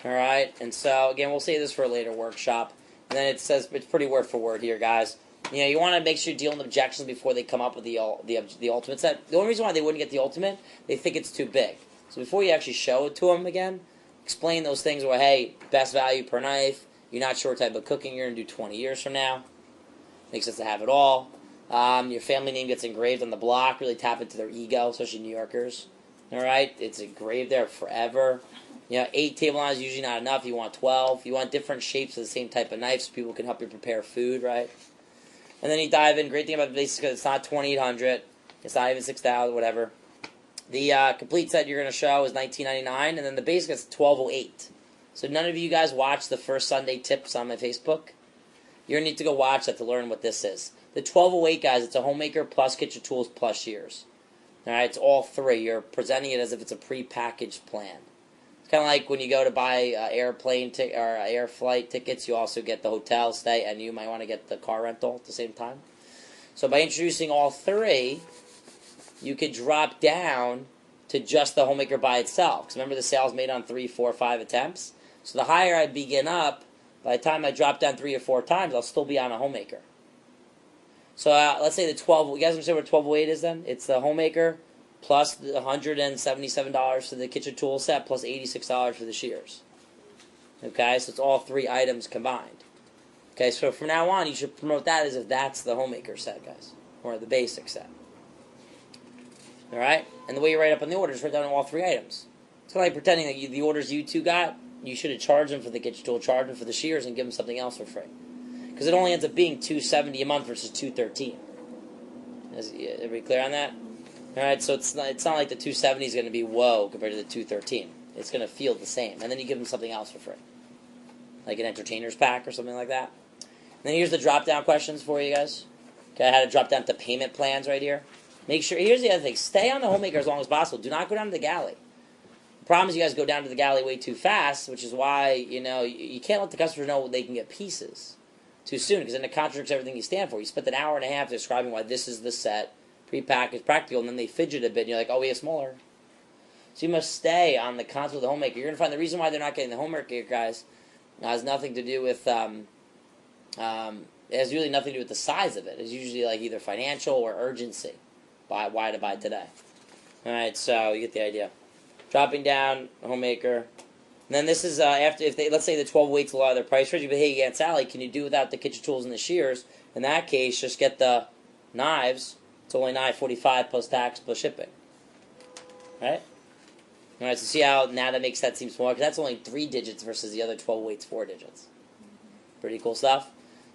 A: All right, and so again, we'll save this for a later workshop. And then it says it's pretty word for word here, guys. You want to make sure you deal with objections before they come up with the ultimate set. The only reason why they wouldn't get the ultimate, they think it's too big. So before you actually show it to them again, explain those things where, hey, best value per knife, you're not sure what type of cooking you're going to do 20 years from now. Makes sense to have it all. Your family name gets engraved on the block. Really tap into their ego, especially New Yorkers. All right? It's engraved there forever. 8 table knives is usually not enough. You want 12. You want different shapes of the same type of knife so people can help you prepare food, right? And then you dive in. Great thing about the basic, it's not $2,800. It's not even $6,000, whatever. The complete set you're going to show is $19.99, and then the basic is $1,208. So none of you guys watched the first Sunday tips on my Facebook. You're going to need to go watch that to learn what this is. The $1,208, guys, it's a homemaker plus kitchen tools plus shears. All right, it's all three. You're presenting it as if it's a pre-packaged plan. It's kind of like when you go to buy airplane or air flight tickets, you also get the hotel stay, and you might want to get the car rental at the same time. So by introducing all three, you could drop down to just the homemaker by itself. Because remember, the sale's made on 3, 4, 5 attempts. So the higher I begin up, by the time I drop down 3 or 4 times, I'll still be on a homemaker. So let's say the 12. You guys understand what 1208 is then? It's the homemaker plus the $177 for the kitchen tool set plus $86 for the shears. Okay, so it's all 3 items combined. Okay, so from now on, you should promote that as if that's the homemaker set, guys, or the basic set. All right, and the way you write up on the orders, write down all 3 items. It's kind of like pretending that the orders you two got, you should have charged them for the kitchen tool, charged them for the shears, and give them something else for free. Because it only ends up being $270 a month versus $213. Is everybody clear on that? All right, so it's not like the $270 is going to be whoa compared to the $213. It's going to feel the same, and then you give them something else for free, like an entertainer's pack or something like that. And then here's the drop-down questions for you guys. Okay, I had to drop down to payment plans right here. Make sure. Here's the other thing: stay on the homemaker as long as possible. Do not go down to the galley. The problem is you guys go down to the galley way too fast, which is why you can't let the customer know they can get pieces too soon, because then it contradicts everything you stand for. You spent an hour and a half describing why this is the set, prepackaged, practical, and then they fidget a bit, and you're like, oh, we have smaller. So you must stay on the concept of the homemaker. You're going to find the reason why they're not getting the homemaker, guys, has nothing to do with, it has really nothing to do with the size of it. It's usually like either financial or urgency. Why to buy today? All right, so you get the idea. Dropping down, homemaker. And then this is after, if they, let's say the 12 weights a lot of their price range, but hey, Aunt Sally, can you do without the kitchen tools and the shears? In that case, just get the knives. It's only $9.45 plus tax plus shipping. Right? All right, so see how now that makes that seem smaller? Because that's only 3 digits versus the other 12 weights 4 digits. Pretty cool stuff.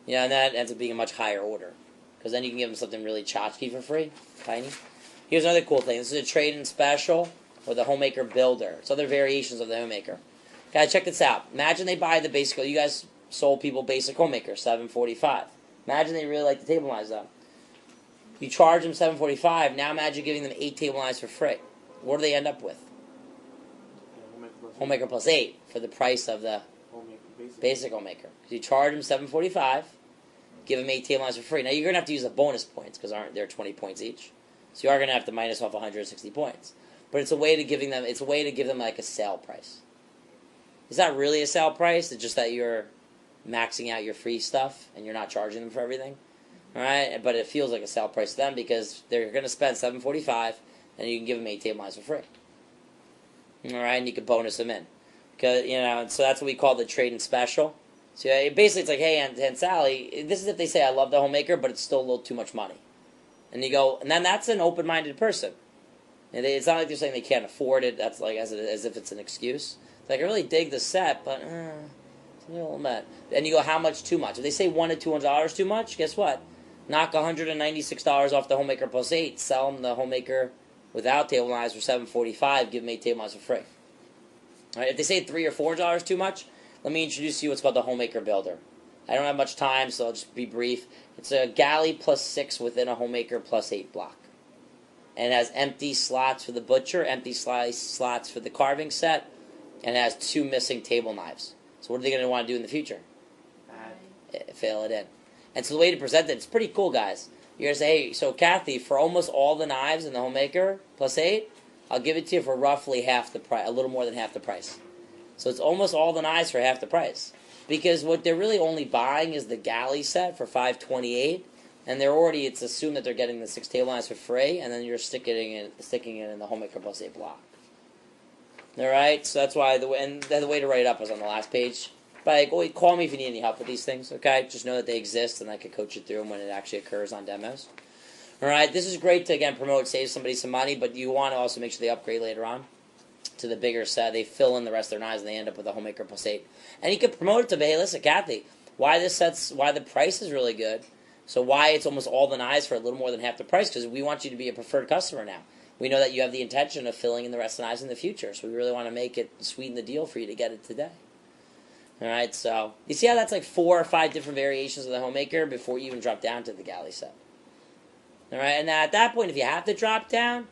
A: And that ends up being a much higher order. Because then you can give them something really tchotchke for free. Tiny. Here's another cool thing. This is a trade-in special or the homemaker builder. It's other variations of the homemaker. Guys, check this out. Imagine they buy the basic. You guys sold people basic homemaker, $745. Imagine they really like the table knives though. You charge them $745. Now imagine giving them 8 table knives for free. What do they end up with? Homemaker plus 8 for the price of the basic homemaker. Because you charge them $745, give them 8 table knives for free. Now you're gonna have to use the bonus points because aren't there 20 points each? So you are going to have to minus off 160 points. But it's a way to give them like a sale price. It's not really a sale price. It's just that you're maxing out your free stuff and you're not charging them for everything. All right, but it feels like a sale price to them because they're going to spend $745, and you can give them 8 table knives for free. All right, and you can bonus them in, because and so that's what we call the trade and special. So basically, it's like, hey, Aunt Sally, this is if they say I love the homemaker, but it's still a little too much money, and you go, and then that's an open-minded person. And it's not like they're saying they can't afford it. That's like as if it's an excuse. It's like, I really dig the set, but it's a little bit. And you go, how much too much? If they say $100 to $200 too much, guess what? Knock $196 off the homemaker plus 8. Sell them the homemaker without table knives for $745. Give them 8 table knives for free. All right, if they say $3 or $4 too much, let me introduce you what's called the homemaker builder. I don't have much time, so I'll just be brief. It's a galley plus 6 within a homemaker plus 8 block. And it has empty slots for the butcher, empty slots for the carving set, and it has 2 missing table knives. So what are they going to want to do in the future? Fill it in. And so the way to present it, it's pretty cool, guys. You're going to say, hey, so Kathy, for almost all the knives in the homemaker plus 8, I'll give it to you for roughly half the price, a little more than half the price. So it's almost all the knives for half the price. Because what they're really only buying is the galley set for $528, and it's assumed that they're getting the 6 table knives for free, and then you're sticking it in the homemaker plus 8 block. All right, so that's why the way to write it up is on the last page. But call me if you need any help with these things. Okay, just know that they exist, and I can coach you through them when it actually occurs on demos. All right, this is great to again promote, save somebody some money, but you want to also make sure they upgrade later on to the bigger set. They fill in the rest of their knives, and they end up with a homemaker plus 8. And you can promote it to, hey, listen, Kathy, why the price is really good. So why it's almost all the knives for a little more than half the price, because we want you to be a preferred customer now. We know that you have the intention of filling in the rest of the knives in the future, so we really want to make it sweeten the deal for you to get it today. All right, so you see how that's like 4 or 5 different variations of the homemaker before you even drop down to the galley set. All right, and at that point, if you have to drop down,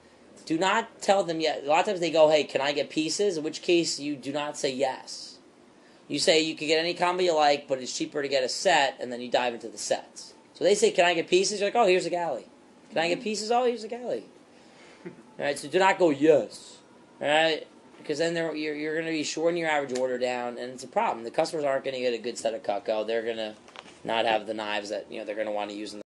A: do not tell them yet. A lot of times they go, hey, can I get pieces? In which case, you do not say yes. You say you can get any combo you like, but it's cheaper to get a set, and then you dive into the sets. So they say, can I get pieces? You're like, oh, here's a galley. Can I get pieces? Oh, here's a galley. All right, so do not go yes. All right, because then you're going to be shorting your average order down, and it's a problem. The customers aren't going to get a good set of Cutco. They're going to not have the knives that they're going to want to use in the